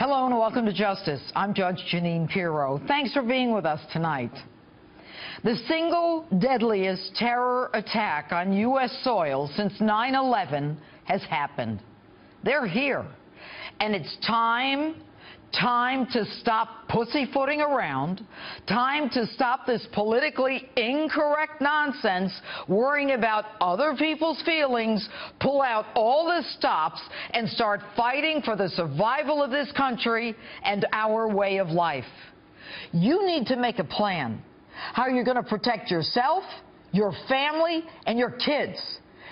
Hello and welcome to Justice. I'm Judge Jeanine Time. Thanks for being with us tonight. The single deadliest terror attack on U.S. soil since 9/11 has happened. They're here. And it's time to stop pussyfooting around, time to stop this politically incorrect nonsense, worrying about other people's feelings, pull out all the stops, and start fighting for the survival of this country and our way of life. You need to make a plan how you're going to protect yourself, your family, and your kids.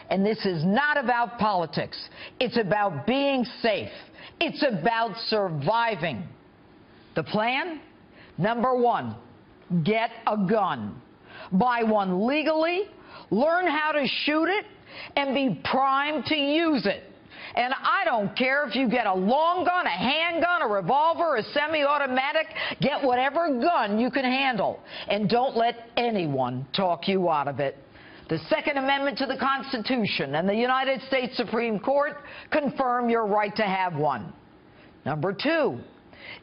And this is not about politics. It's about being safe. It's about surviving. The plan? Number one, get a gun. Buy one legally, learn how to shoot it, and be primed to use it. And I don't care if you get a long gun, a handgun, a revolver, a semi-automatic, get whatever gun you can handle. And don't let anyone talk you out of it. The Second Amendment to the Constitution and the United States Supreme Court confirm your right to have one. Number two,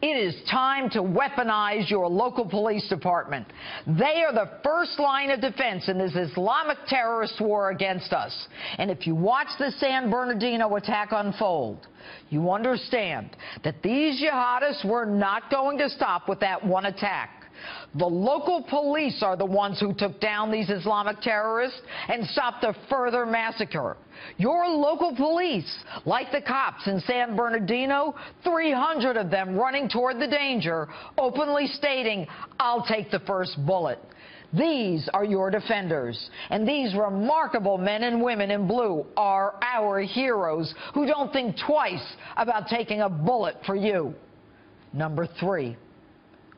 it is time to weaponize your local police department. They are the first line of defense in this Islamic terrorist war against us. And if you watch the San Bernardino attack unfold, you understand that these jihadists were not going to stop with that one attack. The local police are the ones who took down these Islamic terrorists and stopped a further massacre. Your local police, like the cops in San Bernardino, 300 of them running toward the danger, openly stating, "I'll take the first bullet." These are your defenders, and these remarkable men and women in blue are our heroes who don't think twice about taking a bullet for you. Number three,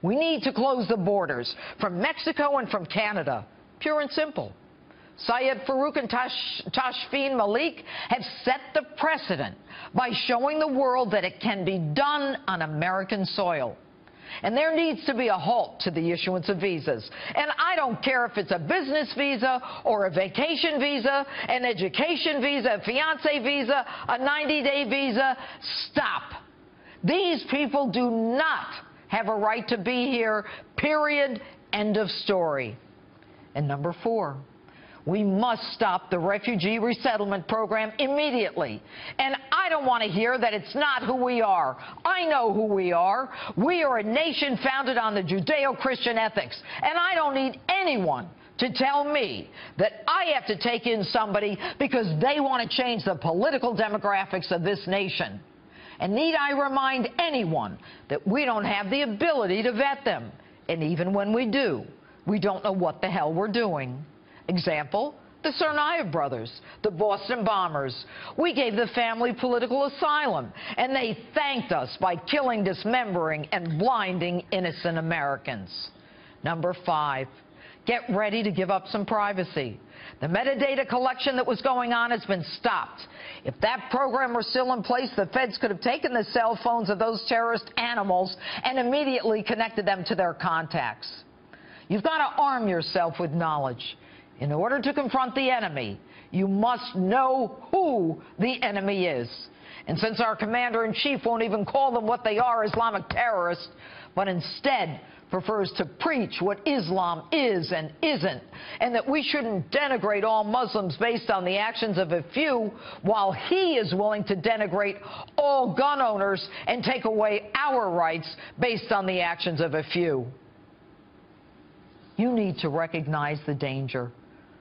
we need to close the borders from Mexico and from Canada. Pure and simple. Syed Farouk and Tashfeen Malik have set the precedent by showing the world that it can be done on American soil. And there needs to be a halt to the issuance of visas. And I don't care if it's a business visa or a vacation visa, an education visa, a fiancé visa, a 90-day visa. Stop. These people do not have a right to be here, period, end of story. And number four, we must stop the refugee resettlement program immediately. And I don't want to hear that it's not who we are. I know who we are. We are a nation founded on the Judeo-Christian ethics. And I don't need anyone to tell me that I have to take in somebody because they want to change the political demographics of this nation. And need I remind anyone that we don't have the ability to vet them. And even when we do, we don't know what the hell we're doing. Example, the Tsarnaev brothers, the Boston bombers. We gave the family political asylum, and they thanked us by killing, dismembering, and blinding innocent Americans. Number five, get ready to give up some privacy. The metadata collection that was going on has been stopped. If that program were still in place, the feds could have taken the cell phones of those terrorist animals and immediately connected them to their contacts. You've got to arm yourself with knowledge. In order to confront the enemy, you must know who the enemy is. And since our commander-in-chief won't even call them what they are, Islamic terrorists, but instead prefers to preach what Islam is and isn't, and that we shouldn't denigrate all Muslims based on the actions of a few, while he is willing to denigrate all gun owners and take away our rights based on the actions of a few. You need to recognize the danger.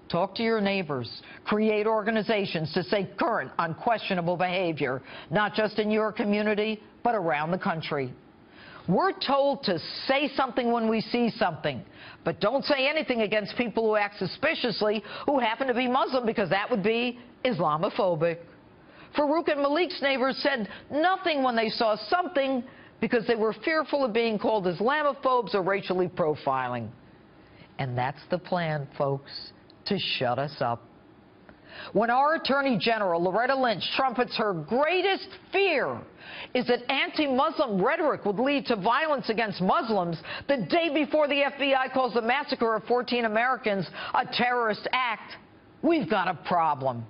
Talk to your neighbors. Create organizations to stay current on questionable behavior, not just in your community, but around the country. We're told to say something when we see something, but don't say anything against people who act suspiciously who happen to be Muslim, because that would be Islamophobic. Farouk and Malik's neighbors said nothing when they saw something because they were fearful of being called Islamophobes or racially profiling. And that's the plan, folks, to shut us up. When our Attorney General, Loretta Lynch, trumpets her greatest fear is that anti-Muslim rhetoric would lead to violence against Muslims the day before the FBI calls the massacre of 14 Americans a terrorist act, we've got a problem.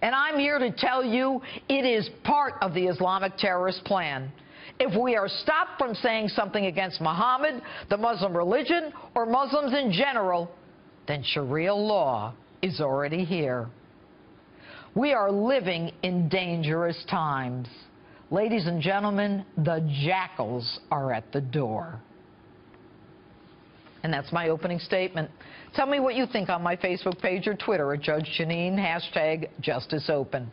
And I'm here to tell you it is part of the Islamic terrorist plan. If we are stopped from saying something against Muhammad, the Muslim religion, or Muslims in general, then Sharia law is already here. We are living in dangerous times. Ladies and gentlemen, the jackals are at the door. And that's my opening statement. Tell me what you think on my Facebook page or Twitter at Judge Jeanine, #JusticeOpen.